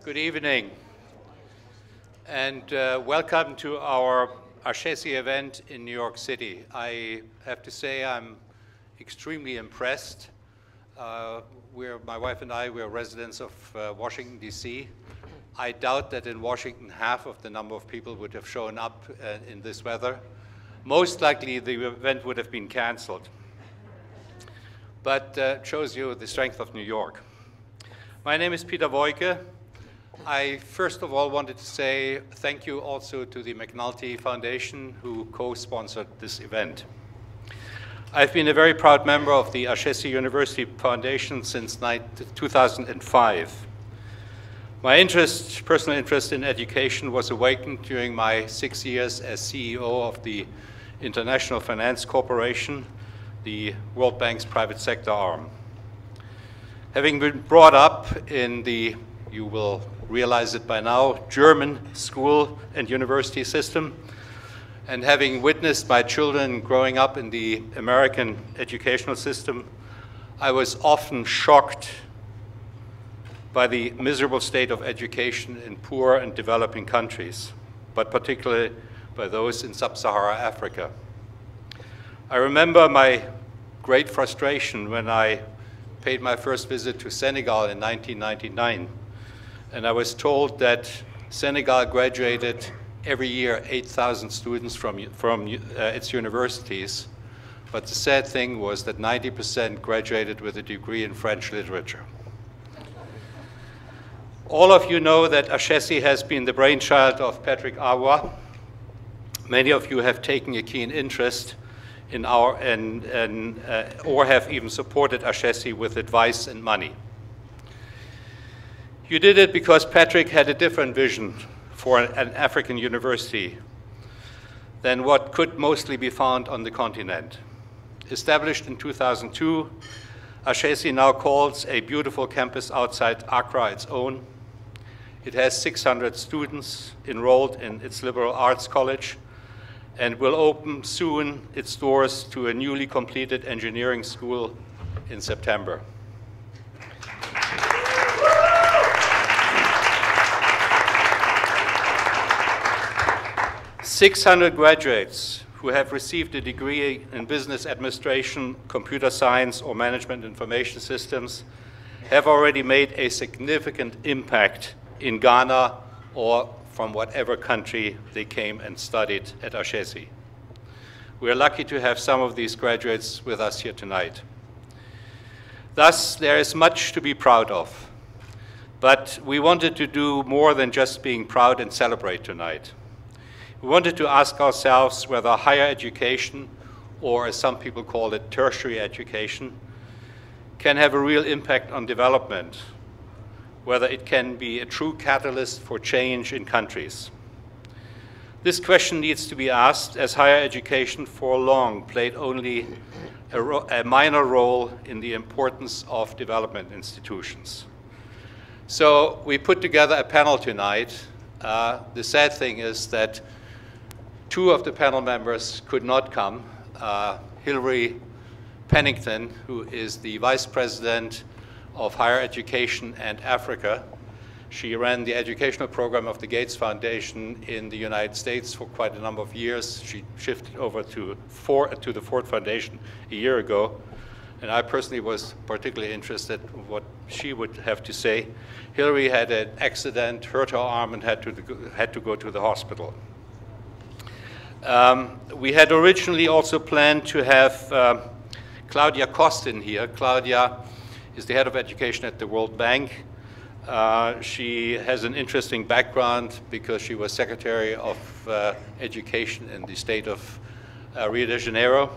Good evening, and welcome to our Ashesi event in New York City. I have to say I'm extremely impressed. My wife and I, we're residents of Washington, D.C. I doubt that in Washington half of the number of people would have shown up in this weather. Most likely the event would have been canceled. But it shows you the strength of New York. My name is Peter Woike. I first of all wanted to say thank you also to the McNulty Foundation who co-sponsored this event. I've been a very proud member of the Ashesi University Foundation since 2005. My personal interest in education was awakened during my 6 years as CEO of the International Finance Corporation, the World Bank's private sector arm. Having been brought up in the, you will realize it by now, German school and university system, and having witnessed my children growing up in the American educational system, I was often shocked by the miserable state of education in poor and developing countries, but particularly by those in sub-Saharan Africa. I remember my great frustration when I paid my first visit to Senegal in 1999, and I was told that Senegal graduated every year 8,000 students from its universities, but the sad thing was that 90% graduated with a degree in French literature. All of you know that Ashesi has been the brainchild of Patrick Awuah. Many of you have taken a keen interest in or have even supported Ashesi with advice and money. You did it because Patrick had a different vision for an African university than what could mostly be found on the continent. Established in 2002, Ashesi now calls a beautiful campus outside Accra its own. It has 600 students enrolled in its liberal arts college and will open soon its doors to a newly completed engineering school in September. 600 graduates who have received a degree in business administration, computer science, or management information systems have already made a significant impact in Ghana or from whatever country they came and studied at Ashesi. We are lucky to have some of these graduates with us here tonight. Thus, there is much to be proud of, but we wanted to do more than just being proud and celebrate tonight. We wanted to ask ourselves whether higher education, or as some people call it, tertiary education, can have a real impact on development, whether it can be a true catalyst for change in countries. This question needs to be asked, as higher education for long played only a minor role in the importance of development institutions. So we put together a panel tonight. The sad thing is that two of the panel members could not come. Hilary Pennington, who is the Vice President of Higher Education and Africa. She ran the educational program of the Gates Foundation in the United States for quite a number of years. She shifted over to the Ford Foundation a year ago, and I personally was particularly interested in what she would have to say. Hilary had an accident, hurt her arm, and had to go to the hospital. We had originally also planned to have Claudia Costin here. Claudia is the head of education at the World Bank. She has an interesting background because she was Secretary of Education in the state of Rio de Janeiro.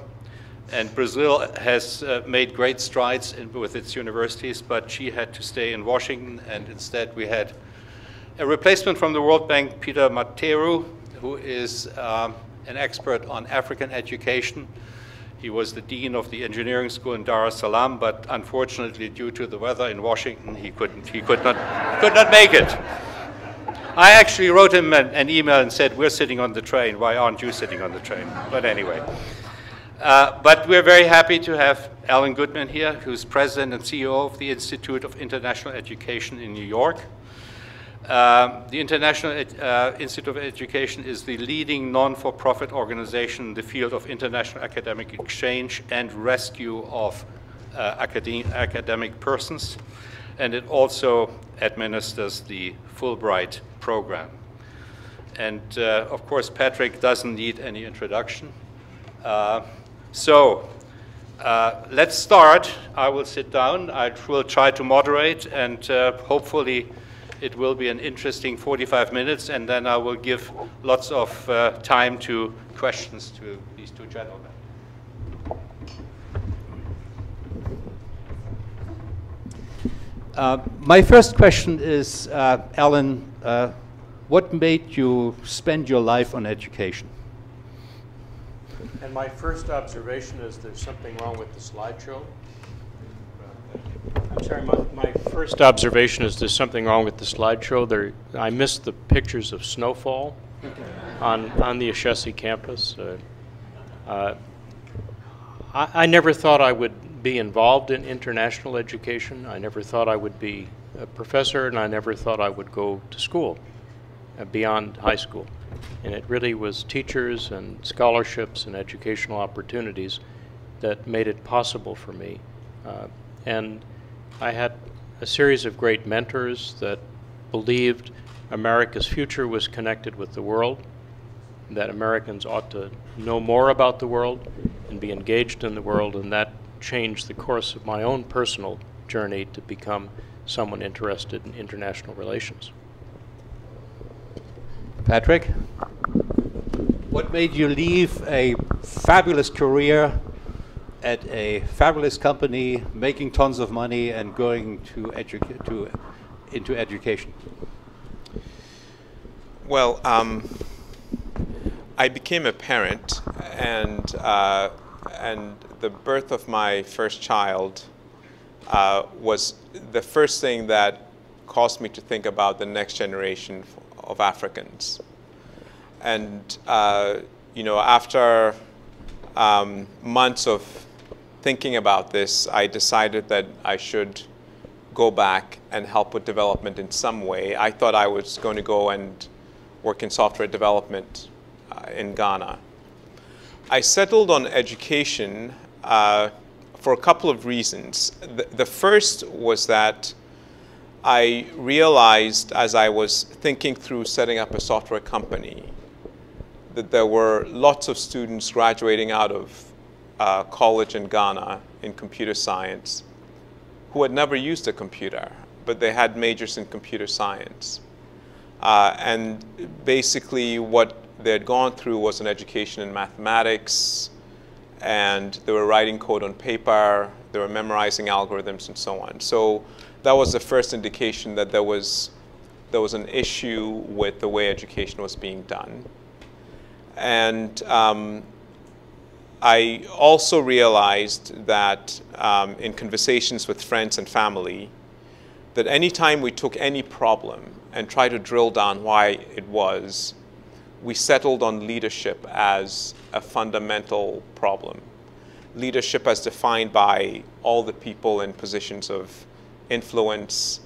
And Brazil has made great strides with its universities, but she had to stay in Washington, and instead we had a replacement from the World Bank, Peter Materu, who is an expert on African education. He was the dean of the engineering school in Dar es Salaam, but unfortunately, due to the weather in Washington, he could not make it. I actually wrote him an email and said, "We're sitting on the train. Why aren't you sitting on the train?" But anyway, but we're very happy to have Allan Goodman here, who's president and CEO of the Institute of International Education in New York. The International Institute of Education is the leading non-for-profit organization in the field of international academic exchange and rescue of academic persons, and it also administers the Fulbright program. And of course, Patrick doesn't need any introduction. Let's start. I will sit down. I will try to moderate, and hopefully it will be an interesting 45 minutes, and then I will give lots of time to questions to these two gentlemen. My first question is, Allan, what made you spend your life on education? And my first observation is there's something wrong with the slideshow. I'm sorry, my first observation is there's something wrong with the slideshow. I missed the pictures of snowfall on the Ashesi campus. I never thought I would be involved in international education. I never thought I would be a professor, and I never thought I would go to school beyond high school. And it really was teachers and scholarships and educational opportunities that made it possible for me. And I had a series of great mentors that believed America's future was connected with the world, that Americans ought to know more about the world and be engaged in the world, and that changed the course of my own personal journey to become someone interested in international relations. Patrick, what made you leave a fabulous career at a fabulous company, making tons of money, and going into education? Well, I became a parent, and the birth of my first child was the first thing that caused me to think about the next generation of Africans. And you know, after months of thinking about this, I decided that I should go back and help with development in some way. I thought I was going to go and work in software development in Ghana. I settled on education for a couple of reasons. The first was that I realized, as I was thinking through setting up a software company, that there were lots of students graduating out of college in Ghana in computer science who had never used a computer, but they had majors in computer science. And basically what they had gone through was an education in mathematics, and they were writing code on paper, they were memorizing algorithms and so on. So that was the first indication that there was an issue with the way education was being done. And I also realized that in conversations with friends and family, that anytime we took any problem and tried to drill down why it was, we settled on leadership as a fundamental problem. Leadership as defined by all the people in positions of influence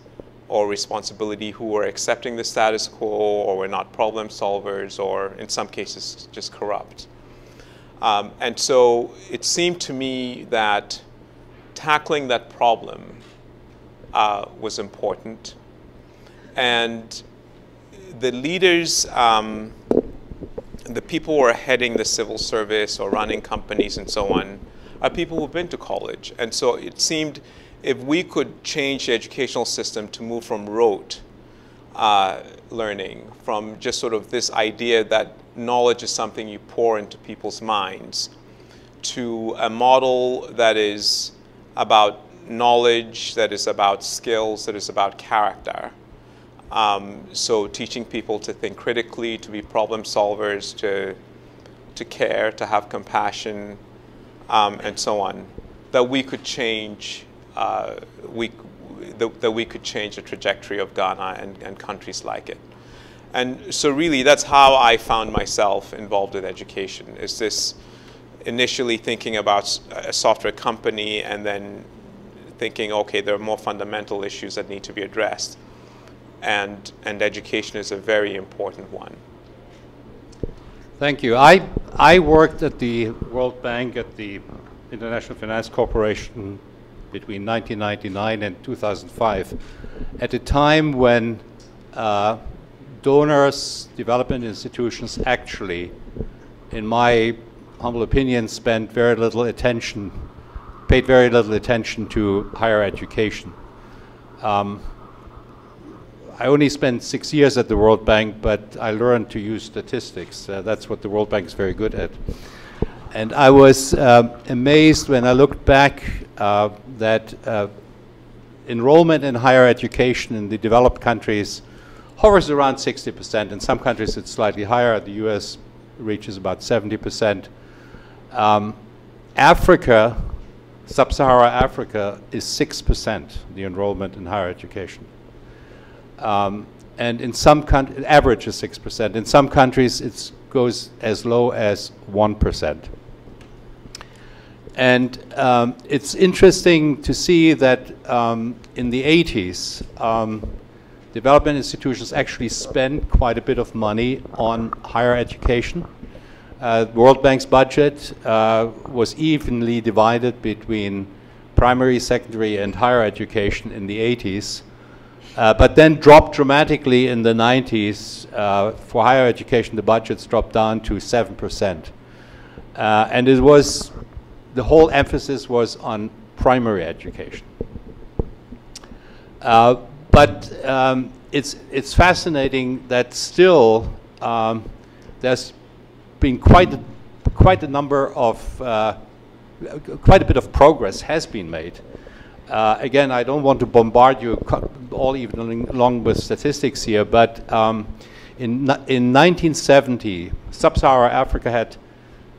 or responsibility who were accepting the status quo or were not problem solvers, or in some cases just corrupt. And so it seemed to me that tackling that problem was important. And the leaders, the people who are heading the civil service or running companies and so on, are people who've been to college. And so it seemed if we could change the educational system to move from rote learning, from just sort of this idea that knowledge is something you pour into people's minds, to a model that is about knowledge, that is about skills, that is about character. So teaching people to think critically, to be problem solvers, to care, to have compassion, and so on, that we could change that we could change the trajectory of Ghana and countries like it. And so really that's how I found myself involved with education, is this initially thinking about a software company and then thinking, okay, there are more fundamental issues that need to be addressed. and education is a very important one. Thank you. I worked at the World Bank, at the International Finance Corporation between 1999 and 2005, at a time when donors, development institutions actually, in my humble opinion, paid very little attention to higher education. I only spent 6 years at the World Bank, but I learned to use statistics. That's what the World Bank is very good at. And I was amazed when I looked back that enrollment in higher education in the developed countries hovers around 60%. In some countries it's slightly higher. The US reaches about 70%. Africa, sub-Saharan Africa, is 6%, the enrollment in higher education. And in some countries, average is 6%. In some countries, it goes as low as 1%. And it's interesting to see that in the 80s, development institutions actually spent quite a bit of money on higher education. The World Bank's budget was evenly divided between primary, secondary, and higher education in the 80s. But then dropped dramatically in the 90s. For higher education, the budgets dropped down to 7%. And it was, the whole emphasis was on primary education. But it's fascinating that still there's been quite a number of, quite a bit of progress has been made. Again, I don't want to bombard you all evening long with statistics here, but in 1970, sub-Saharan Africa had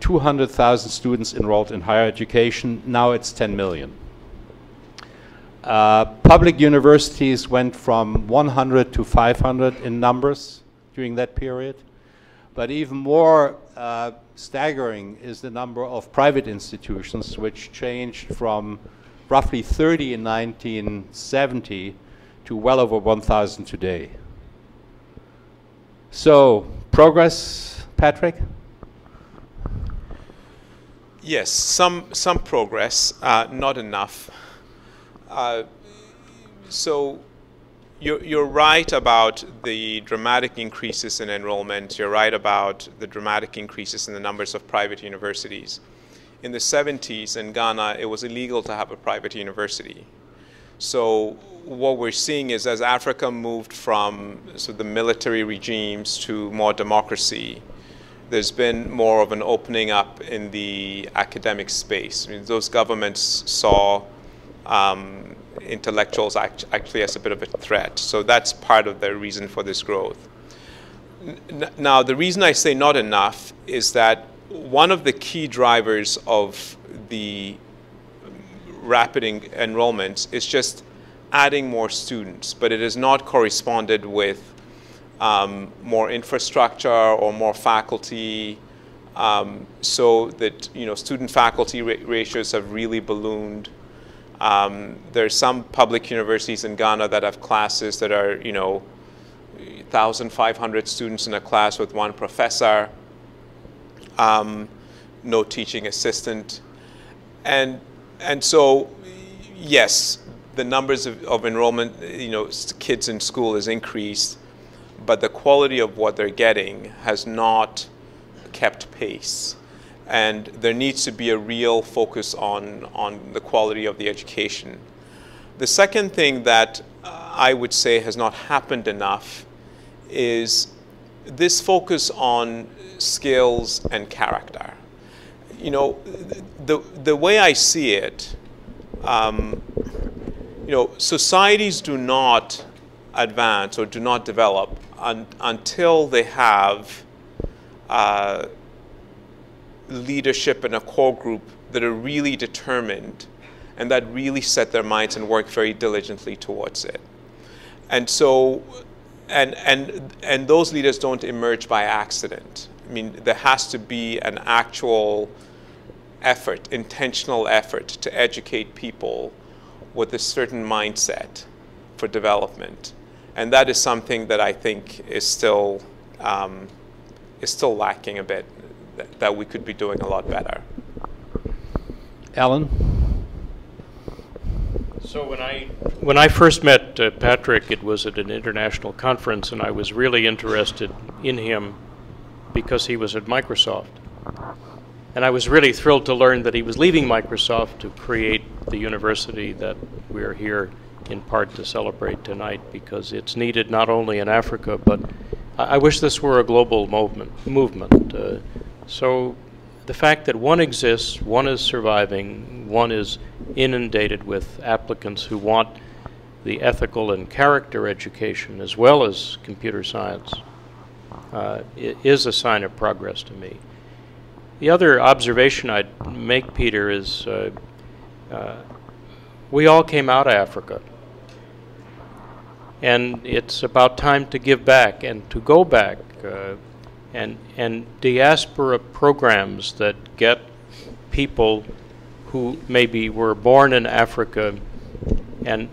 200,000 students enrolled in higher education. Now it's 10 million. Public universities went from 100 to 500 in numbers during that period. But even more staggering is the number of private institutions, which changed from roughly 30 in 1970 to well over 1,000 today. So, progress, Patrick? Yes, some progress, not enough. So you're right about the dramatic increases in enrollment. You're right about the dramatic increases in the numbers of private universities. In the 70s in Ghana, it was illegal to have a private university. So what we're seeing is as Africa moved from the military regimes to more democracy, there's been more of an opening up in the academic space. I mean, those governments saw intellectuals actually as a bit of a threat. So that's part of the reason for this growth. Now, the reason I say not enough is that one of the key drivers of the rapid enrollments is just adding more students, but it is not corresponded with more infrastructure or more faculty, so that student-faculty ratios have really ballooned. There are some public universities in Ghana that have classes that are 1,500 students in a class with one professor. No teaching assistant, and so yes, the numbers of enrollment, kids in school is increased, but the quality of what they're getting has not kept pace, and there needs to be a real focus on the quality of the education. The second thing that I would say has not happened enough is this focus on skills and character. The way I see it, societies do not advance or do not develop until they have leadership in a core group that are really determined and that really set their minds and work very diligently towards it. And so, and those leaders don't emerge by accident. I mean, there has to be an actual effort, intentional effort to educate people with a certain mindset for development. And that is something that I think is still lacking a bit, that we could be doing a lot better. Allan? So when I first met Patrick, it was at an international conference, and I was really interested in him because he was at Microsoft. And I was really thrilled to learn that he was leaving Microsoft to create the university that we're here in part to celebrate tonight, because it's needed not only in Africa, but I wish this were a global movement. So the fact that one exists, one is surviving, one is inundated with applicants who want the ethical and character education as well as computer science is a sign of progress to me. The other observation I'd make, Peter, is we all came out of Africa. And it's about time to give back and to go back. And diaspora programs that get people who maybe were born in Africa and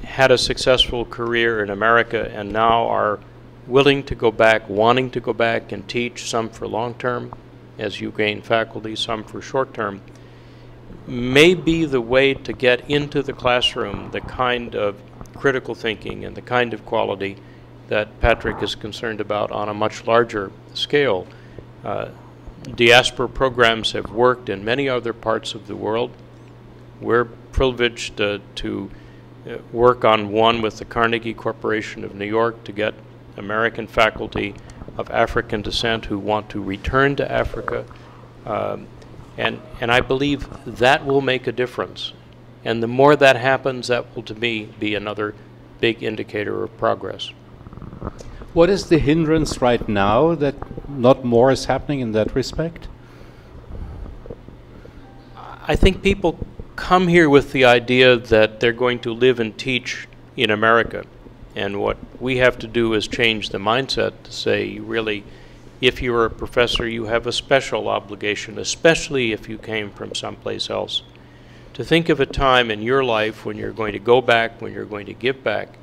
had a successful career in America and now are willing to go back, wanting to go back and teach, some for long term, as you gain faculty, some for short term, may be the way to get into the classroom the kind of critical thinking and the kind of quality that Patrick is concerned about on a much larger scale. Diaspora programs have worked in many other parts of the world. We're privileged to work on one with the Carnegie Corporation of New York to get American faculty of African descent who want to return to Africa. And I believe that will make a difference. And the more that happens, that will, to me, be another big indicator of progress. What is the hindrance right now that not more is happening in that respect? I think people come here with the idea that they're going to live and teach in America. And what we have to do is change the mindset to say, really, if you're a professor, you have a special obligation, especially if you came from someplace else, to think of a time in your life when you're going to go back, when you're going to give back.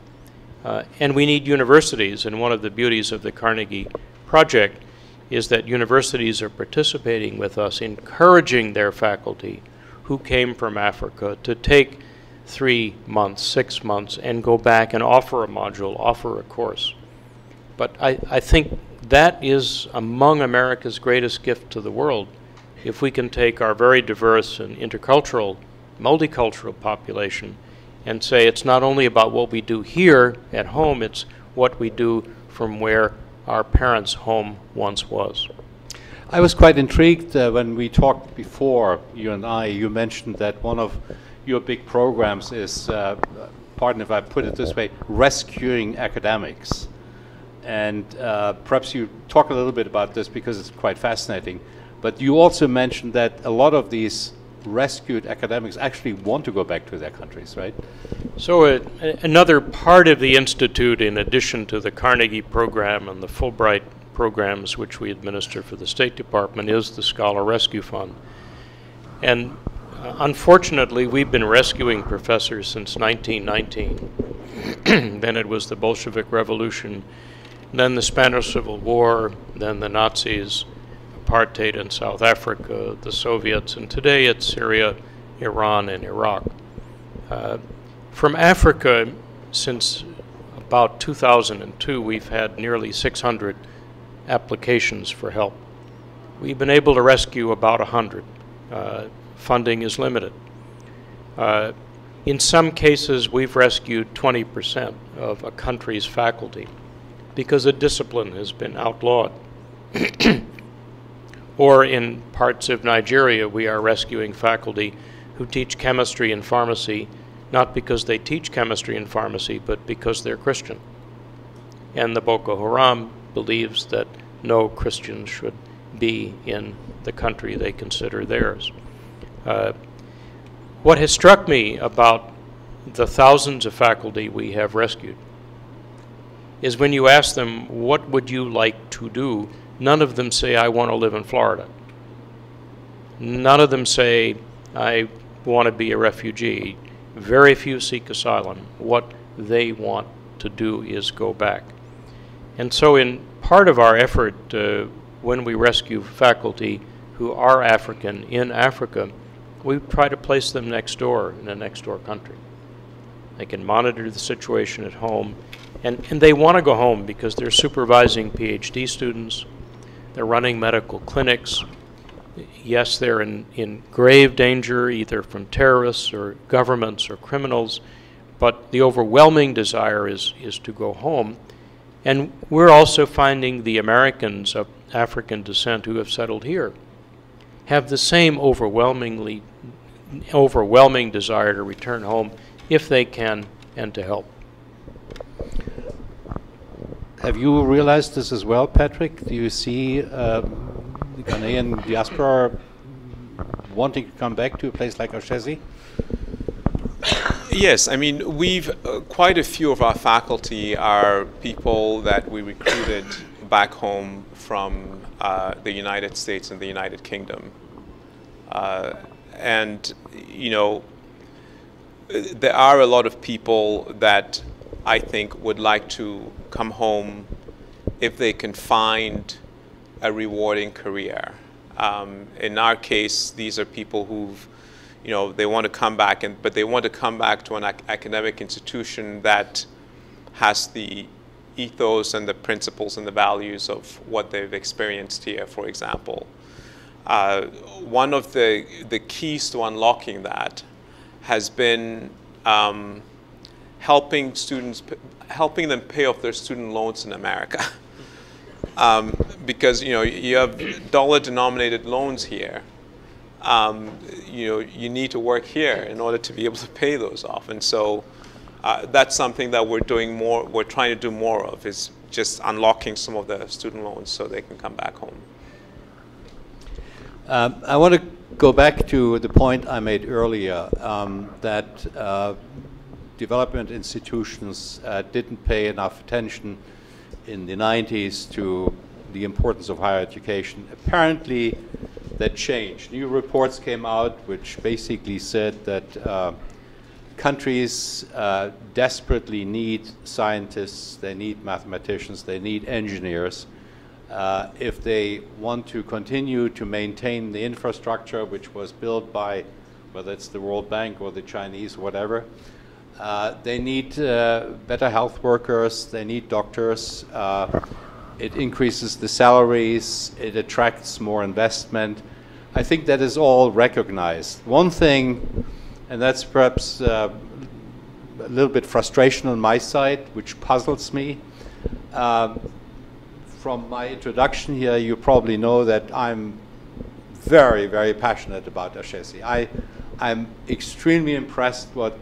And we need universities, and one of the beauties of the Carnegie Project is that universities are participating with us, encouraging their faculty who came from Africa to take 3 months, 6 months, and go back and offer a module, offer a course. But I think that is among America's greatest gift to the world, if we can take our very diverse and intercultural, multicultural population and say it's not only about what we do here at home, it's what we do from where our parents' home once was. I was quite intrigued when we talked before, you and I, you mentioned that one of your big programs is, pardon if I put it this way, rescuing academics. And perhaps you talk a little bit about this because it's quite fascinating. But you also mentioned that a lot of these rescued academics actually want to go back to their countries, right? So another part of the Institute, in addition to the Carnegie program and the Fulbright programs which we administer for the State Department, is the Scholar Rescue Fund. And unfortunately, we've been rescuing professors since 1919. Then it was the Bolshevik Revolution, then the Spanish Civil War, then the Nazis, apartheid in South Africa, the Soviets, and today it's Syria, Iran, and Iraq. From Africa, since about 2002, we've had nearly 600 applications for help. We've been able to rescue about 100. Funding is limited. In some cases, we've rescued 20% of a country's faculty because a discipline has been outlawed. Or in parts of Nigeria, we are rescuing faculty who teach chemistry and pharmacy, not because they teach chemistry and pharmacy, but because they're Christian. And the Boko Haram believes that no Christians should be in the country they consider theirs. What has struck me about the thousands of faculty we have rescued is when you ask them, what would you like to do? None of them say, I want to live in Florida. None of them say, I want to be a refugee. Very few seek asylum. What they want to do is go back. And so in part of our effort when we rescue faculty who are African in Africa, we try to place them next door in a next door country. They can monitor the situation at home, and they want to go home because they're supervising PhD students, they're running medical clinics. Yes, they're in grave danger either from terrorists or governments or criminals, but the overwhelming desire is to go home. And we're also finding the Americans of African descent who have settled here have the same overwhelming desire to return home if they can and to help. Have you realized this as well, Patrick? Do you see the Ghanaian diaspora wanting to come back to a place like Ashesi? Yes, I mean, we've quite a few of our faculty are people that we recruited back home from the United States and the United Kingdom. And, you know, there are a lot of people that I think would like to come home if they can find a rewarding career. In our case, these are people who've, you know, they want to come back, but they want to come back to an academic institution that has the ethos and the principles and the values of what they've experienced here, for example. One of the keys to unlocking that has been helping them pay off their student loans in America. Because, you know, you have dollar-denominated loans here. You know, you need to work here in order to be able to pay those off. And so that's something that we're trying to do more of, is just unlocking some of the student loans so they can come back home. I want to go back to the point I made earlier, that development institutions didn't pay enough attention in the 90s to the importance of higher education. Apparently, that changed. New reports came out which basically said that countries desperately need scientists, they need mathematicians, they need engineers. If they want to continue to maintain the infrastructure which was built by, whether it's the World Bank or the Chinese, whatever, they need better health workers, they need doctors. It increases the salaries, it attracts more investment. I think that is all recognized. One thing, and that's perhaps a little bit frustration on my side, which puzzles me. From my introduction here, you probably know that I'm very, very passionate about Ashesi. I'm extremely impressed what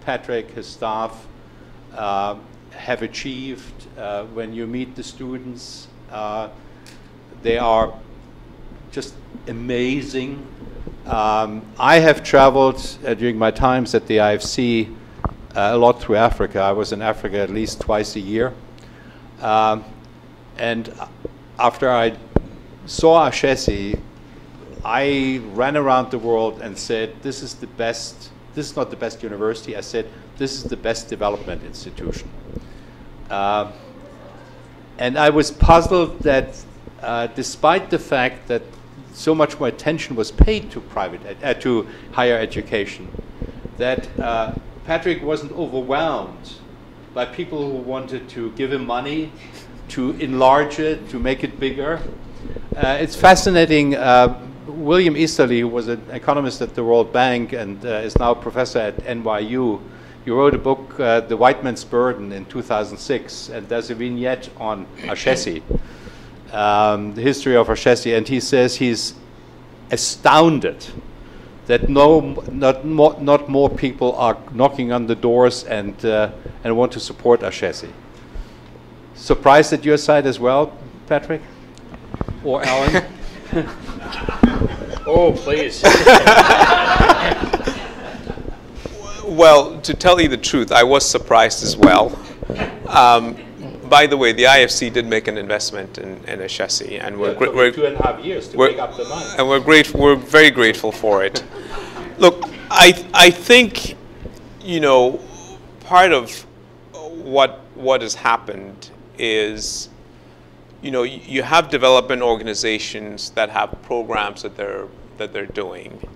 Patrick, his staff, have achieved. When you meet the students, they are just amazing. I have traveled during my times at the IFC a lot through Africa. I was in Africa at least twice a year. And after I saw Ashesi, I ran around the world and said, this is the best, this is not the best university. I said, this is the best development institution. And I was puzzled that despite the fact that so much more attention was paid to to higher education, that Patrick wasn't overwhelmed by people who wanted to give him money, to enlarge it, to make it bigger. It's fascinating. William Easterly, who was an economist at the World Bank and is now a professor at NYU, he wrote a book, The White Man's Burden, in 2006, and there's a vignette on Ashesi, the history of Ashesi, and he says he's astounded that not more people are knocking on the doors and want to support Ashesi. Surprised at your side as well, Patrick? Or Allan? Oh, please. Well, to tell you the truth, I was surprised as well. By the way, the IFC did make an investment in Ashesi, and we're 2.5 years to make up the money. And we're very grateful for it. Look, I think, you know, part of what has happened is, you have development organizations that have programs that they're doing,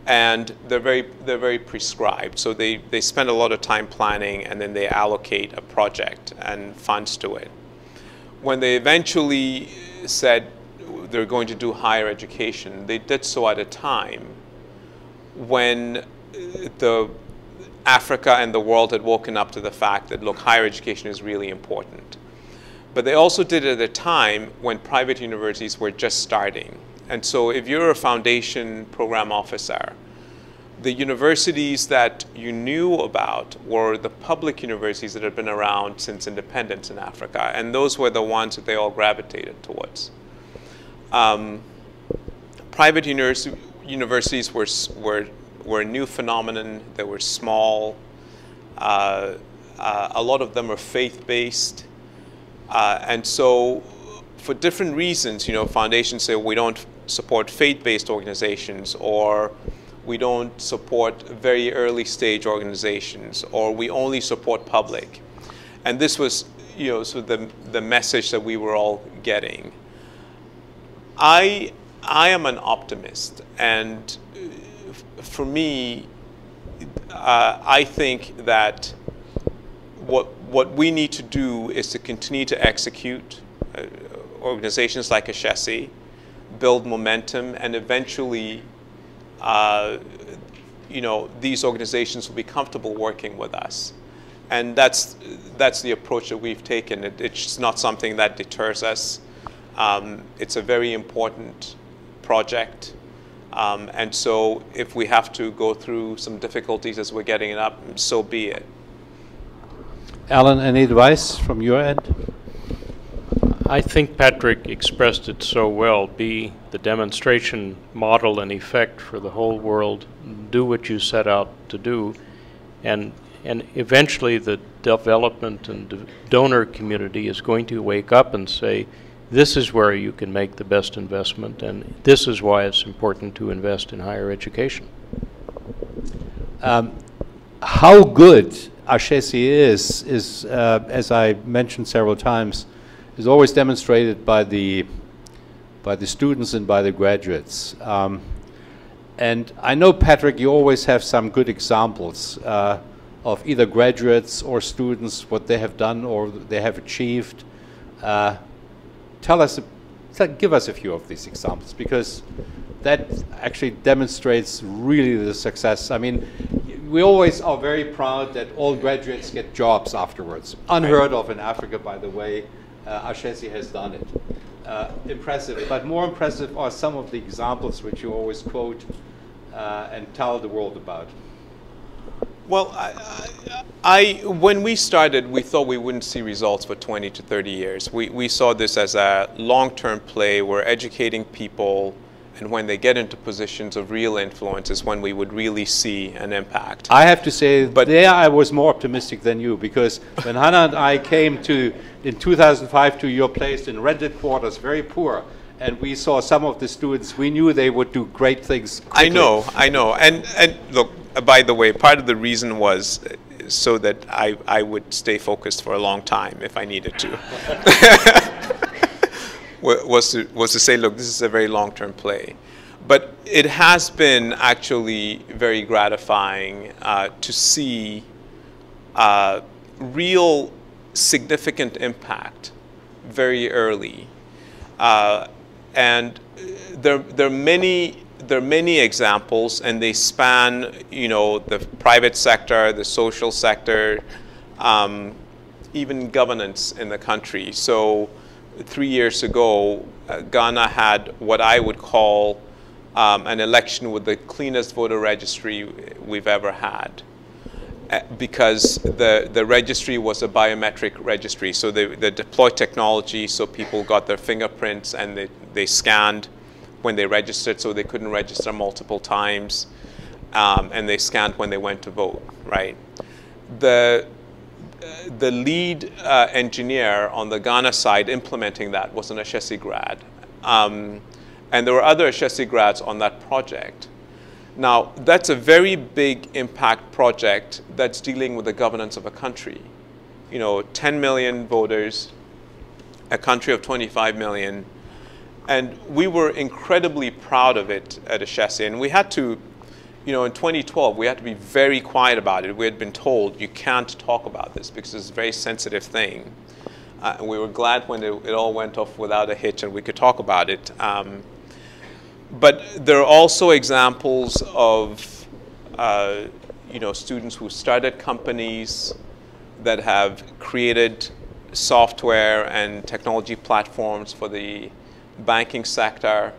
and they're very prescribed. So they spend a lot of time planning, and then they allocate a project and funds to it. When they eventually said they're going to do higher education, they did so at a time when Africa and the world had woken up to the fact that, look, higher education is really important. But they also did it at a time when private universities were just starting. And so if you're a foundation program officer, the universities that you knew about were the public universities that had been around since independence in Africa, and those were the ones that they all gravitated towards. Private universities were a new phenomenon. They were small. A lot of them were faith-based. And so for different reasons, foundations say we don't support faith-based organizations, or we don't support very early stage organizations, or we only support public. And this was, so the message that we were all getting. I am an optimist, and for me, I think that what we need to do is to continue to execute. Organizations like Ashesi build momentum, and eventually, these organizations will be comfortable working with us. And that's the approach that we've taken. It's not something that deters us. It's a very important project. And so if we have to go through some difficulties as we're getting it up, so be it. Allan, any advice from your end? I think Patrick expressed it so well. Be the demonstration model and effect for the whole world. Do what you set out to do. And eventually the development and donor community is going to wake up and say, this is where you can make the best investment, and this is why it's important to invest in higher education. How good Ashesi is as I mentioned several times, is always demonstrated by the students and by the graduates. And I know, Patrick, you always have some good examples of either graduates or students, what they have done or they have achieved. Give us a few of these examples, because that actually demonstrates really the success. I mean, we always are very proud that all graduates get jobs afterwards. Unheard of in Africa, by the way. Ashesi has done it. Impressive, but more impressive are some of the examples which you always quote and tell the world about. Well, when we started, we thought we wouldn't see results for 20 to 30 years. We saw this as a long-term play. We're educating people, and when they get into positions of real influence is when we would really see an impact. I have to say, but there I was more optimistic than you, because when Hannah and I came in 2005 to your place in rented quarters, very poor, and we saw some of the students, we knew they would do great things quickly. I know. And look, by the way, part of the reason was so that I would stay focused for a long time if I needed to. was to say, look, this is a very long-term play. But it has been actually very gratifying to see real significant impact very early. And there are many examples, and they span, the private sector, the social sector, even governance in the country. So 3 years ago, Ghana had what I would call an election with the cleanest voter registry we've ever had, because the registry was a biometric registry. So they deployed technology, so people got their fingerprints and they scanned when they registered, so they couldn't register multiple times, and they scanned when they went to vote, right? The lead engineer on the Ghana side implementing that was an Ashesi grad. And there were other Ashesi grads on that project. Now, that's a very big impact project that's dealing with the governance of a country. 10 million voters, a country of 25 million. And we were incredibly proud of it at Ashesi. And we had to, in 2012, we had to be very quiet about it. We had been told, you can't talk about this because it's a very sensitive thing. And we were glad when it all went off without a hitch and we could talk about it. But there are also examples of, students who started companies that have created software and technology platforms for the banking sector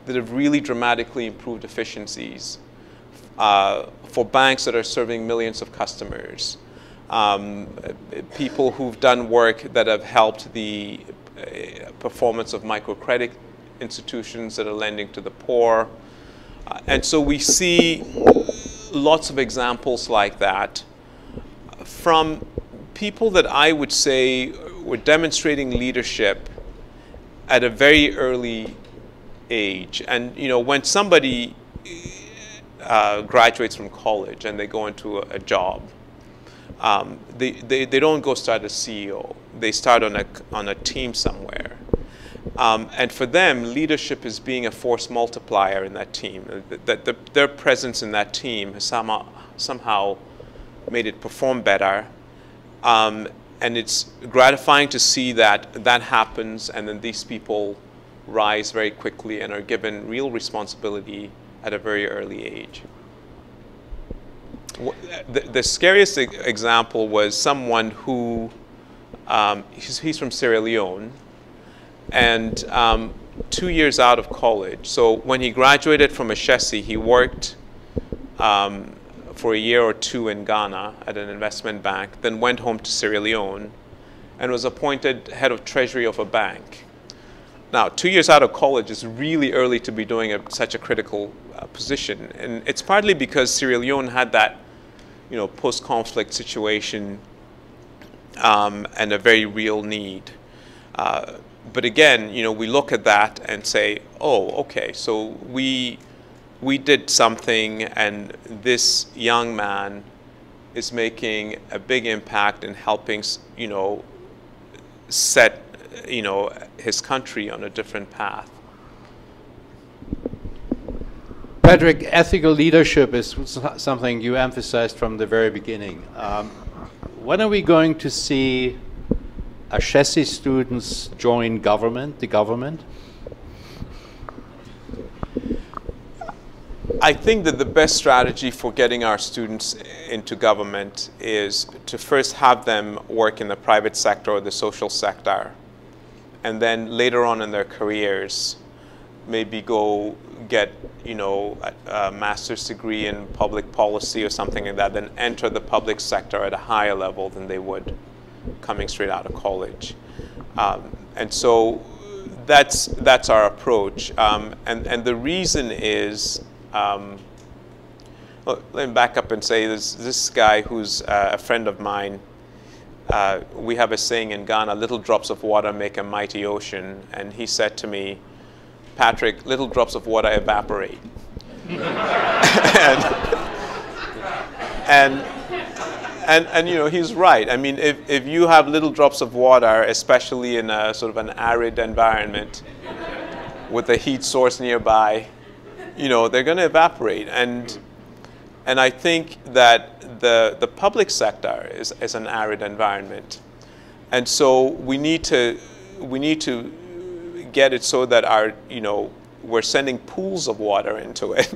that have really dramatically improved efficiencies for banks that are serving millions of customers. People who've done work that have helped the performance of microcredit institutions that are lending to the poor. And so we see lots of examples like that from people that I would say were demonstrating leadership at a very early age. And when somebody graduates from college and they go into a job, they don't go start as CEO. They start on a team somewhere. And for them, leadership is being a force multiplier in that team. Their presence in that team has somehow made it perform better. And it's gratifying to see that happens, and then these people rise very quickly and are given real responsibility at a very early age. The scariest example was someone who, he's from Sierra Leone, and 2 years out of college. So when he graduated from Ashesi, he worked for a year or two in Ghana at an investment bank, then went home to Sierra Leone and was appointed head of treasury of a bank. Now, 2 years out of college is really early to be doing such a critical position. And it's partly because Sierra Leone had that post-conflict situation and a very real need. But again, we look at that and say, oh, okay, so we did something, and this young man is making a big impact in helping, set, his country on a different path. Patrick, ethical leadership is something you emphasized from the very beginning. When are we going to see Ashesi students join the government? I think that the best strategy for getting our students into government is to first have them work in the private sector or the social sector, and then later on in their careers, maybe go get a master's degree in public policy or something like that, then enter the public sector at a higher level than they would coming straight out of college. And so that's our approach. And the reason is, well, let me back up and say this guy who's a friend of mine. We have a saying in Ghana, little drops of water make a mighty ocean. And he said to me, Patrick, little drops of water evaporate. And he's right. I mean, if you have little drops of water, especially in a sort of an arid environment with a heat source nearby, they're going to evaporate. And I think that the public sector is an arid environment. And so we need to get it so that we're sending pools of water into it,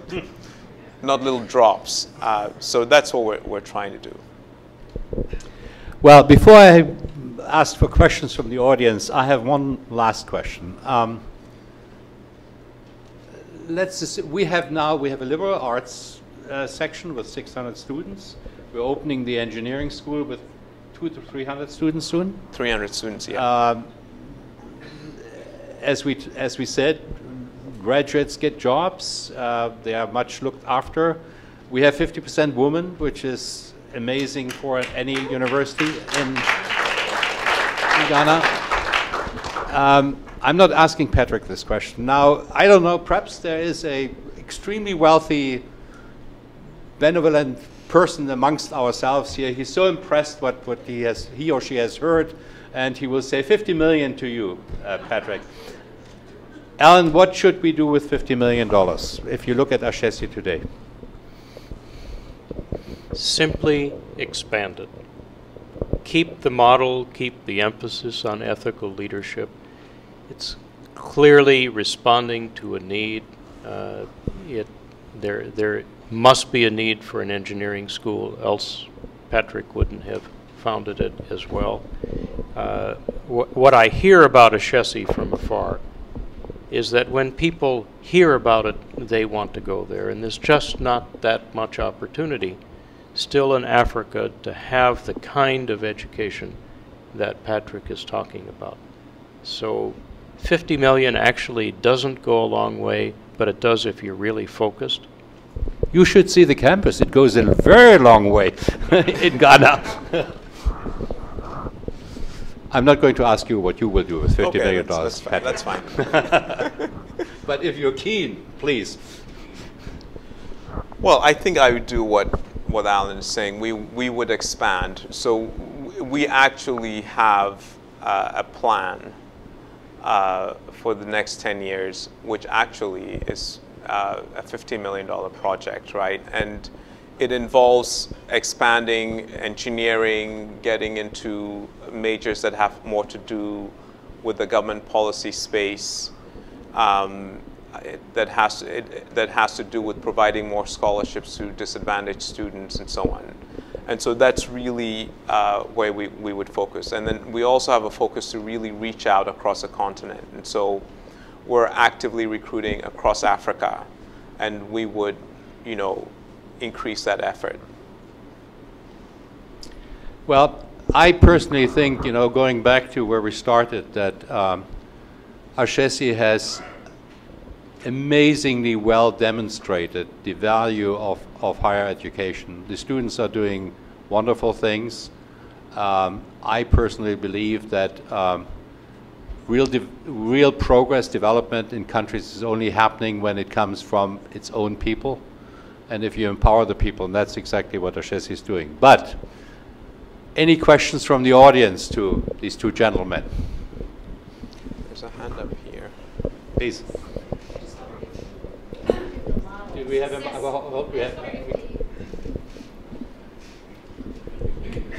not little drops. So that's what we're trying to do. Well, before I ask for questions from the audience, I have one last question. We have a liberal arts section with 600 students. We're opening the engineering school with 200 to 300 students soon. 300 students, yeah. As we said, graduates get jobs. They are much looked after. We have 50% women, which is amazing for any university in Ghana. I'm not asking Patrick this question. Now, I don't know, perhaps there is a extremely wealthy, benevolent person amongst ourselves here. He's so impressed what he or she has heard, and he will say 50 million to you, Patrick. Allan, what should we do with $50 million if you look at Ashesi today? Simply expand it. Keep the model, keep the emphasis on ethical leadership. It's clearly responding to a need. There must be a need for an engineering school, else Patrick wouldn't have founded it as well. What I hear about Ashesi from afar is that when people hear about it, they want to go there, and there's just not that much opportunity still in Africa to have the kind of education that Patrick is talking about. So 50 million actually doesn't go a long way, but it does if you're really focused. You should see the campus. It goes in a very long way in Ghana. I'm not going to ask you what you will do with $50 million. That's fine. But if you're keen, please. Well, I think I would do what Allan is saying. We would expand. So we actually have a plan for the next 10 years, which actually is a $50 million project, right? And it involves expanding engineering, getting into majors that have more to do with the government policy space, that has to do with providing more scholarships to disadvantaged students and so on. And so that's really where we would focus. And then we also have a focus to really reach out across the continent. And so we're actively recruiting across Africa, and we would, increase that effort. Well, I personally think, going back to where we started, that Ashesi has amazingly well demonstrated the value of higher education. The students are doing wonderful things. I personally believe that real progress, development in countries is only happening when it comes from its own people, and if you empower the people, and that's exactly what Ashesi is doing. But any questions from the audience to these two gentlemen? There's a hand up here. Please. Did we have him?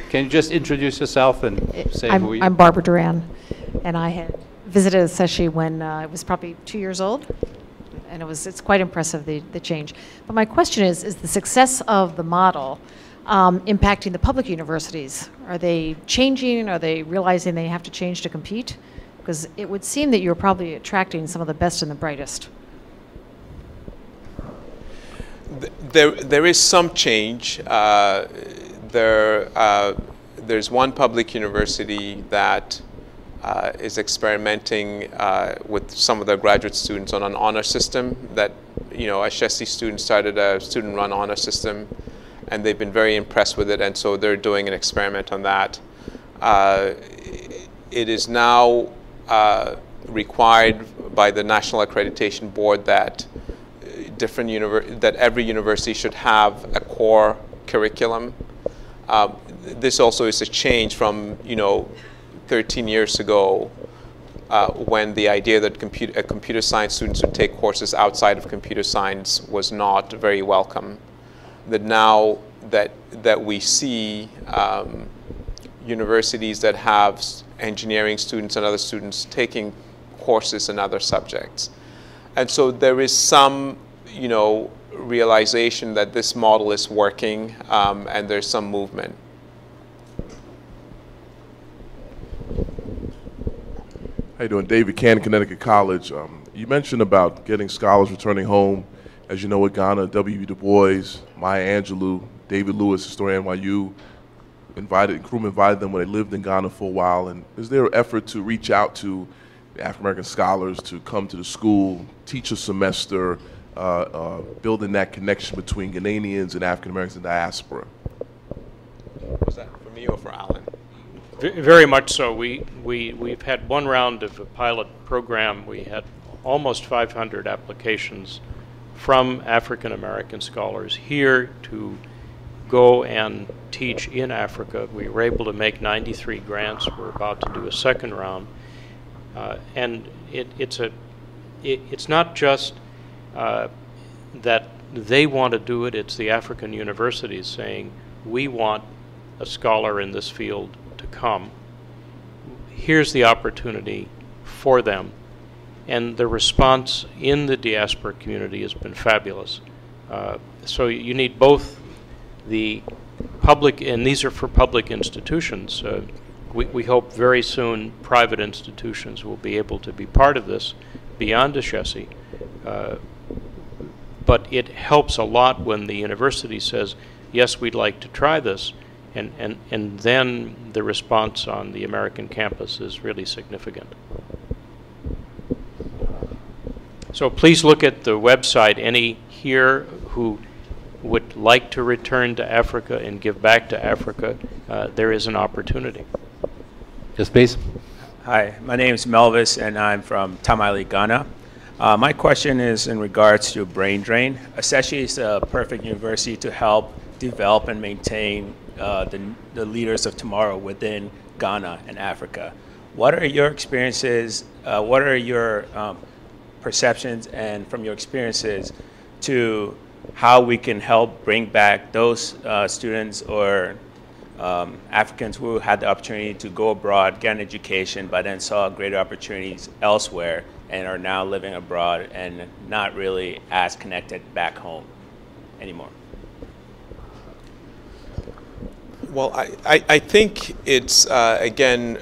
Can you just introduce yourself and say who you are? I'm Barbara Duran, and I had visited Ashesi when I was probably 2 years old, and it's quite impressive, the change. But my question is the success of the model impacting the public universities? Are they changing? Are they realizing they have to change to compete? Because it would seem that you're probably attracting some of the best and the brightest. There is some change. There's one public university that is experimenting with some of their graduate students on an honor system that, Ashesi students started a student-run honor system, and they've been very impressed with it, and so they're doing an experiment on that. It is now required by the National Accreditation Board that that every university should have a core curriculum. This also is a change from 13 years ago when the idea that computer science students would take courses outside of computer science was not very welcome. That now that we see universities that have engineering students and other students taking courses in other subjects. And so there is some realization that this model is working, and there's some movement. How you doing? David Cannon, Connecticut College. You mentioned about getting scholars returning home. As you know, at Ghana, W.E. Du Bois, Maya Angelou, David Lewis, historian NYU, Nkrumah invited them when they lived in Ghana for a while. And is there an effort to reach out to the African-American scholars to come to the school, teach a semester, building that connection between Ghanaians and African-Americans in diaspora? Was that for me or for Allan? Very much so. We've had one round of a pilot program. We had almost 500 applications from African American scholars here to go and teach in Africa. We were able to make 93 grants. We're about to do a second round. And it's not just that they want to do it, it's the African universities saying, we want a scholar in this field to come. Here's the opportunity for them. And the response in the diaspora community has been fabulous. So you need both the public, and these are for public institutions. We hope very soon private institutions will be able to be part of this beyond Ashesi. But it helps a lot when the university says, yes, we'd like to try this, and then the response on the American campus is really significant. So please look at the website. Any here who would like to return to Africa and give back to Africa, there is an opportunity. Yes, please. Hi, my name is Melvis, and I'm from Tamale, Ghana. My question is in regards to brain drain. Ashesi is a perfect university to help develop and maintain the leaders of tomorrow within Ghana and Africa. What are your experiences, what are your perceptions and from your experiences to how we can help bring back those students or Africans who had the opportunity to go abroad, get an education, but then saw greater opportunities elsewhere and are now living abroad and not really as connected back home anymore? Well, I think it's, again,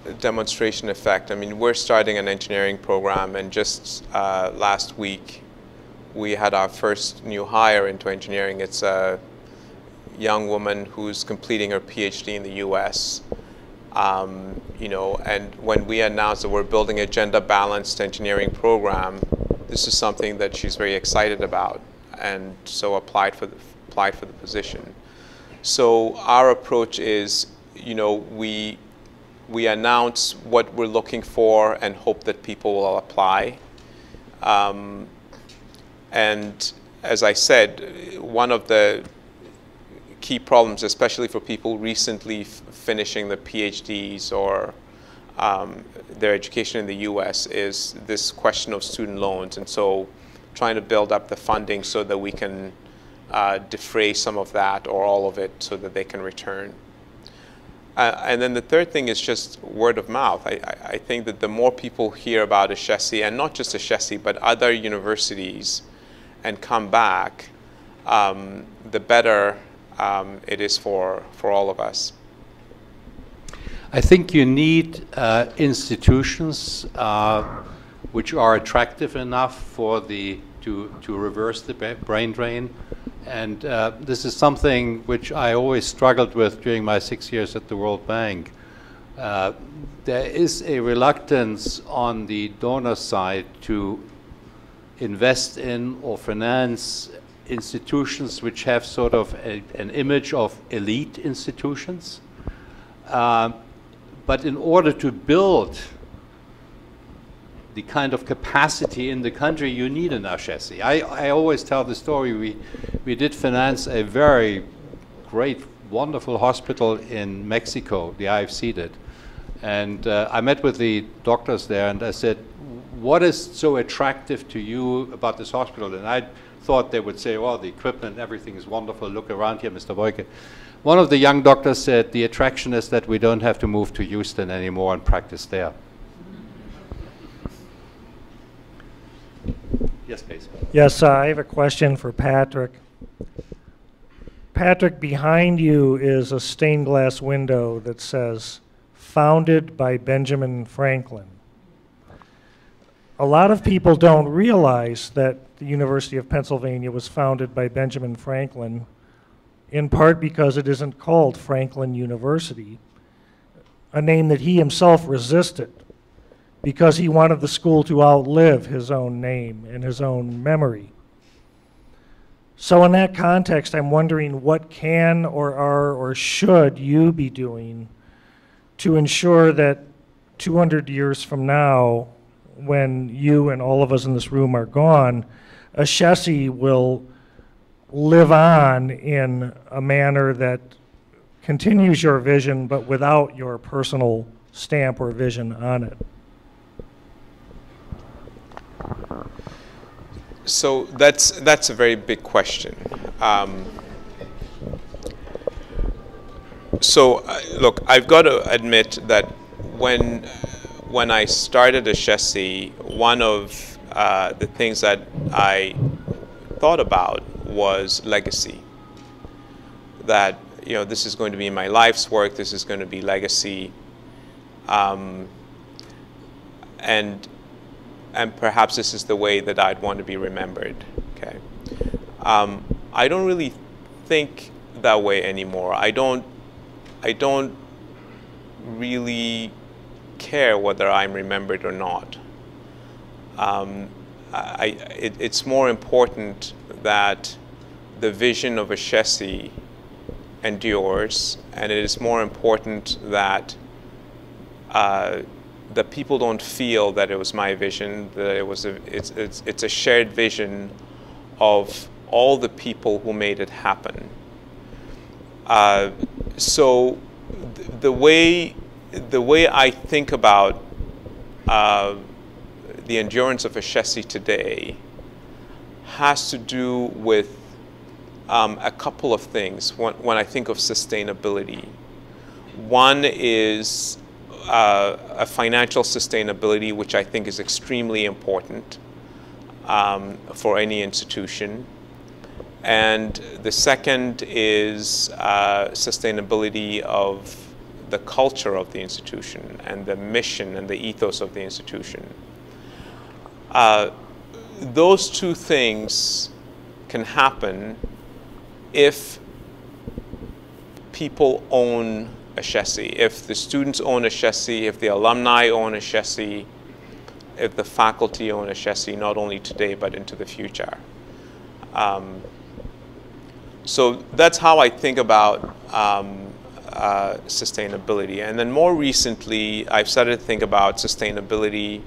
a demonstration effect. I mean, we're starting an engineering program, and just last week we had our first new hire into engineering. It's a young woman who's completing her PhD in the US. You know, and when we announced that we're building a gender-balanced engineering program, this is something that she's very excited about, and so applied for the position. So our approach is, you know, we announce what we're looking for and hope that people will apply. And as I said, one of the key problems, especially for people recently finishing the PhDs or their education in the US, is this question of student loans. And so trying to build up the funding so that we can defray some of that or all of it so that they can return. And then the third thing is just word of mouth. I think that the more people hear about Ashesi, and not just Ashesi, but other universities, and come back, the better it is for all of us. I think you need institutions which are attractive enough for to reverse the brain drain. And this is something which I always struggled with during my 6 years at the World Bank. There is a reluctance on the donor side to invest in or finance institutions which have sort of an image of elite institutions. But in order to build the kind of capacity in the country, you need an Ashesi. I always tell the story, we did finance a very great, wonderful hospital in Mexico, the IFC did. And I met with the doctors there and I said, what is so attractive to you about this hospital? And I thought they would say, well, the equipment, everything is wonderful, look around here, Mr. Boyke. One of the young doctors said, the attraction is that we don't have to move to Houston anymore and practice there. Yes, please. Yes, I have a question for Patrick. Patrick, behind you is a stained glass window that says, founded by Benjamin Franklin. A lot of people don't realize that the University of Pennsylvania was founded by Benjamin Franklin, in part because it isn't called Franklin University, a name that he himself resisted because he wanted the school to outlive his own name and his own memory. So in that context, I'm wondering what can or are or should you be doing to ensure that 200 years from now, when you and all of us in this room are gone, Ashesi will live on in a manner that continues your vision but without your personal stamp or vision on it? So that's a very big question. Look, I've got to admit that when I started Ashesi, one of the things that I thought about was legacy. That, you know, this is going to be my life's work. This is going to be legacy, and perhaps this is the way that I'd want to be remembered. Okay, I don't really think that way anymore. I don't really care whether I'm remembered or not. It's more important that the vision of Ashesi endures, and it is more important that that people don't feel that it was my vision, that it's a shared vision of all the people who made it happen. So the way I think about the endurance of Ashesi today has to do with a couple of things when I think of sustainability. One is a financial sustainability, which I think is extremely important for any institution. And the second is sustainability of the culture of the institution and the mission and the ethos of the institution. Those two things can happen if people own Ashesi, if the students own Ashesi, if the alumni own Ashesi, if the faculty own Ashesi, not only today but into the future. So that's how I think about sustainability. And then more recently, I've started to think about sustainability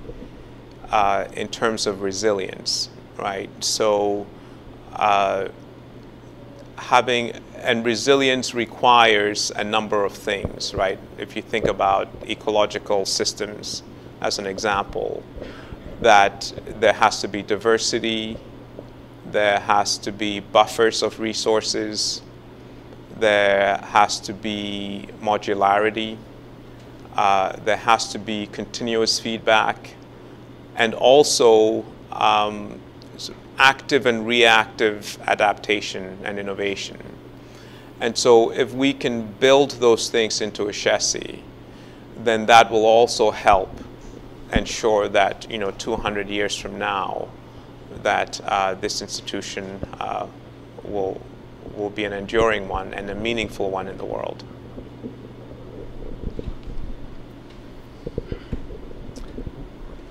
in terms of resilience, right? So and resilience requires a number of things, right? If you think about ecological systems as an example, that there has to be diversity, there has to be buffers of resources, there has to be modularity, there has to be continuous feedback, and also active and reactive adaptation and innovation. And so if we can build those things into Ashesi, then that will also help ensure that, you know, 200 years from now, that this institution will be an enduring one and a meaningful one in the world.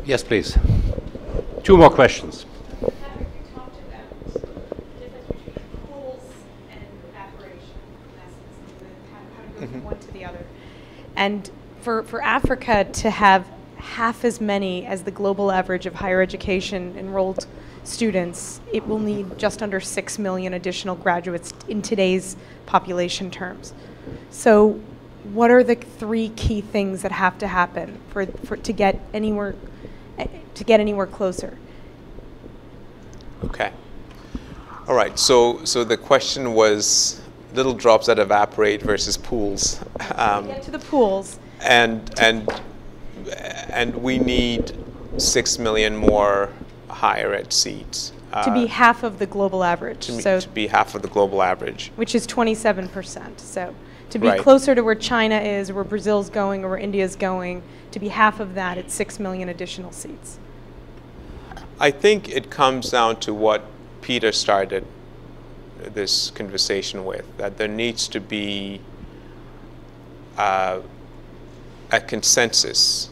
Yes, please. Two more questions. One to the other. And for Africa to have half as many as the global average of higher education enrolled students, it will need just under 6 million additional graduates in today's population terms. So what are the three key things that have to happen to get anywhere closer? Okay. All right. So the question was little drops that evaporate versus pools. Get to the pools. And we need 6 million more higher ed seats. To be half of the global average. To be half of the global average. Which is 27%. So to be Right. closer to where China is, or where Brazil's going, or where India's going, to be half of that, it's 6 million additional seats. I think it comes down to what Peter started this conversation with, that there needs to be a consensus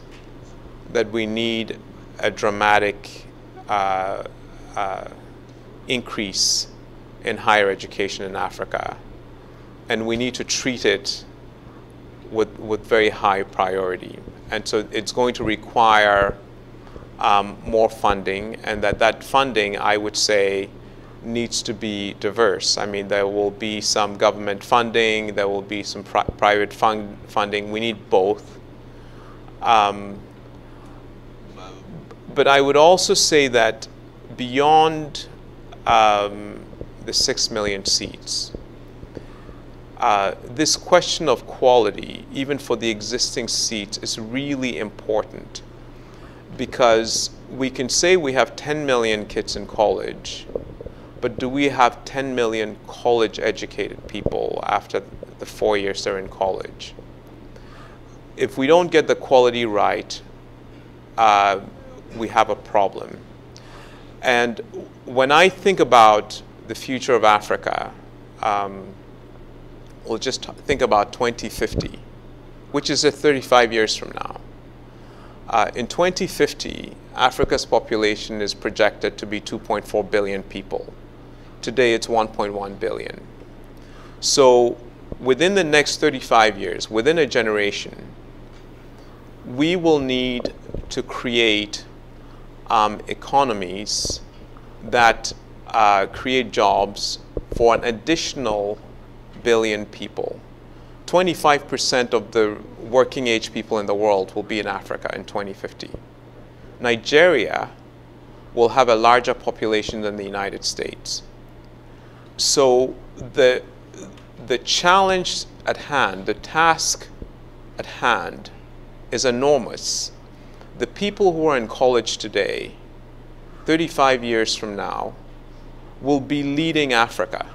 that we need a dramatic increase in higher education in Africa, and we need to treat it with very high priority. And so it's going to require more funding, and that funding, I would say, needs to be diverse. I mean, there will be some government funding, there will be some private funding. We need both. But I would also say that beyond the 6 million seats, this question of quality, even for the existing seats, is really important, because we can say we have 10 million kids in college, but do we have 10 million college-educated people after the 4 years they're in college? If we don't get the quality right, we have a problem. And when I think about the future of Africa, we'll just think about 2050, which is 35 years from now. In 2050, Africa's population is projected to be 2.4 billion people. Today, it's 1.1 billion. So within the next 35 years, within a generation, we will need to create economies that create jobs for an additional billion people. 25% of the working age people in the world will be in Africa in 2050. Nigeria will have a larger population than the United States. So the challenge at hand, the task at hand is enormous. The people who are in college today, 35 years from now, will be leading Africa,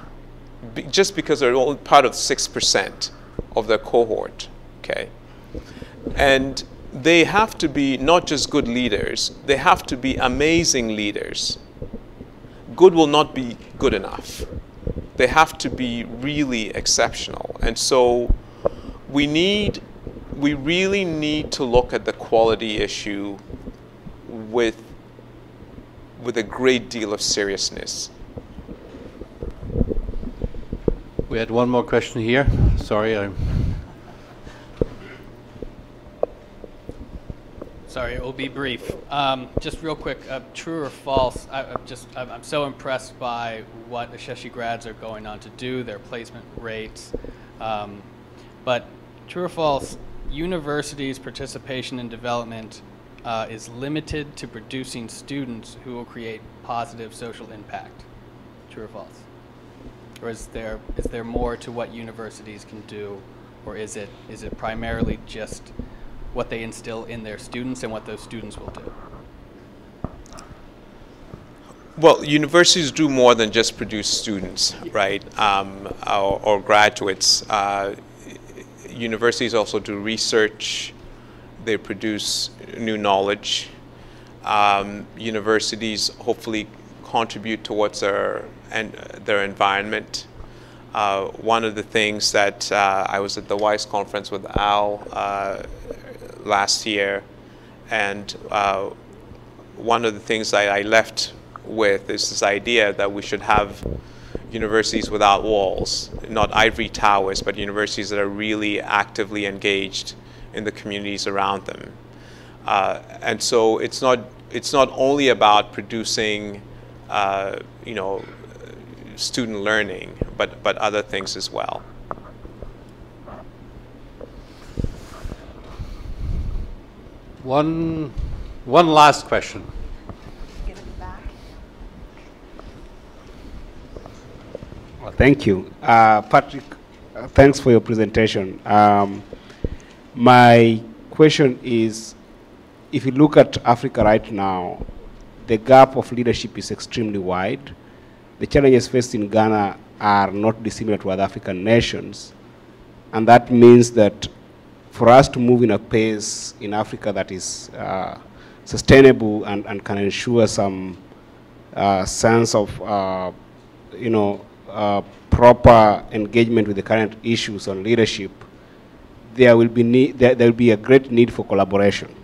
just because they're only part of 6% of their cohort, okay? And they have to be not just good leaders, they have to be amazing leaders. Good will not be good enough. They have to be really exceptional. And so we really need to look at the quality issue with a great deal of seriousness. We had one more question here. Sorry, Sorry, it will be brief. Just real quick, true or false, I'm so impressed by what Ashesi grads are going on to do, their placement rates. But true or false, universities' participation in development is limited to producing students who will create positive social impact. True or false? Or is there more to what universities can do, or is it primarily just what they instill in their students and what those students will do? Well, universities do more than just produce students, right, or graduates. Universities also do research. They produce new knowledge. Universities hopefully contribute towards their environment. One of the things that I was at the WISE conference with Al last year, and one of the things that I left with is this idea that we should have universities without walls, not ivory towers, but universities that are really actively engaged in the communities around them. And so it's not only about producing student learning, but other things as well. one last question. Give it back. Well, thank you. Patrick, thanks for your presentation. My question is, if you look at Africa right now, the gap of leadership is extremely wide. The challenges faced in Ghana are not dissimilar to other African nations. And that means that for us to move in a pace in Africa that is sustainable and can ensure some sense of proper engagement with the current issues on leadership, there will be a great need for collaboration.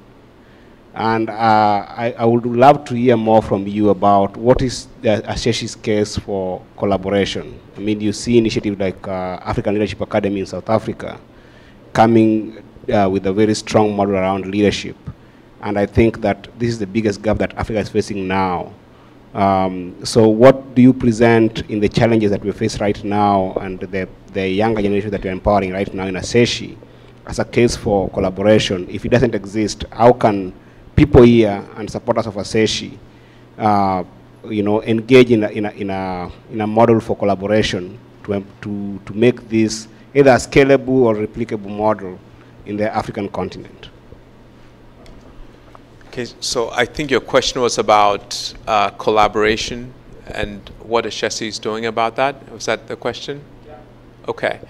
And I would love to hear more from you about what is the Ashesi's case for collaboration. I mean, you see initiatives like African Leadership Academy in South Africa coming with a very strong model around leadership. And I think that this is the biggest gap that Africa is facing now So what do you present in the challenges that we face right now and the younger generation that you're empowering right now in Ashesi as a case for collaboration? If it doesn't exist, how can people here and supporters of Ashesi engage in a model for collaboration to make this either a scalable or replicable model in the African continent? Okay, so I think your question was about collaboration and what Ashesi is doing about that. Was that the question? Yeah. Okay.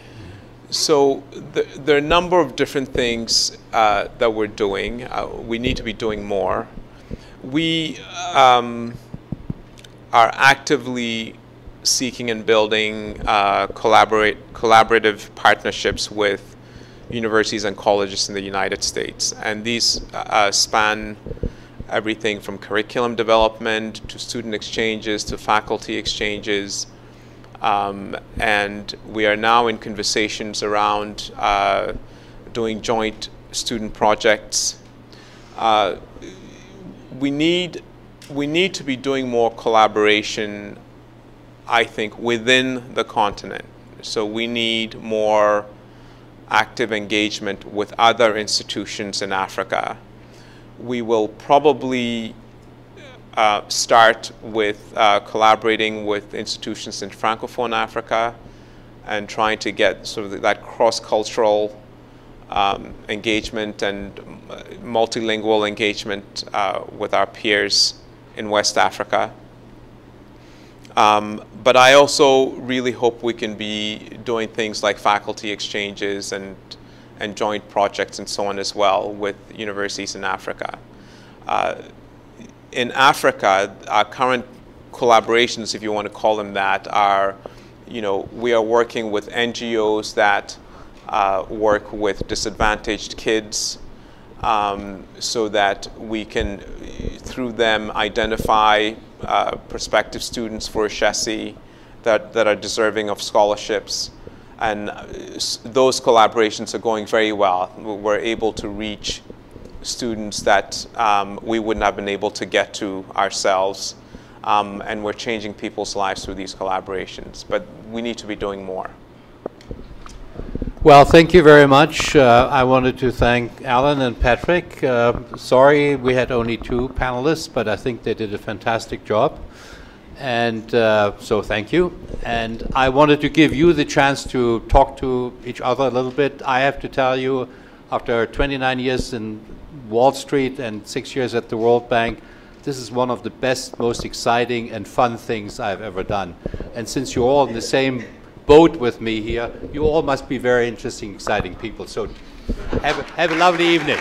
So there are a number of different things that we're doing. We need to be doing more. We are actively seeking and building collaborative partnerships with universities and colleges in the United States. And these span everything from curriculum development to student exchanges to faculty exchanges. And we are now in conversations around doing joint student projects. We need to be doing more collaboration, I think, within the continent. So we need more active engagement with other institutions in Africa. We will probably start with collaborating with institutions in Francophone Africa and trying to get sort of that cross-cultural engagement and multilingual engagement with our peers in West Africa. But I also really hope we can be doing things like faculty exchanges and joint projects and so on as well with universities in Africa. In Africa, our current collaborations, if you want to call them that, are, we are working with NGOs that work with disadvantaged kids so that we can, through them, identify prospective students for Ashesi that are deserving of scholarships. And those collaborations are going very well. We're able to reach students that we wouldn't have been able to get to ourselves. And we're changing people's lives through these collaborations. But we need to be doing more. Well, thank you very much. I wanted to thank Allan and Patrick. Sorry we had only 2 panelists, but I think they did a fantastic job. And so thank you. And I wanted to give you the chance to talk to each other a little bit. I have to tell you, after 29 years in Wall Street and 6 years at the World Bank, this is one of the best, most exciting and fun things I've ever done. And since you're all in the same boat with me here, you all must be very interesting, exciting people. So have a lovely evening.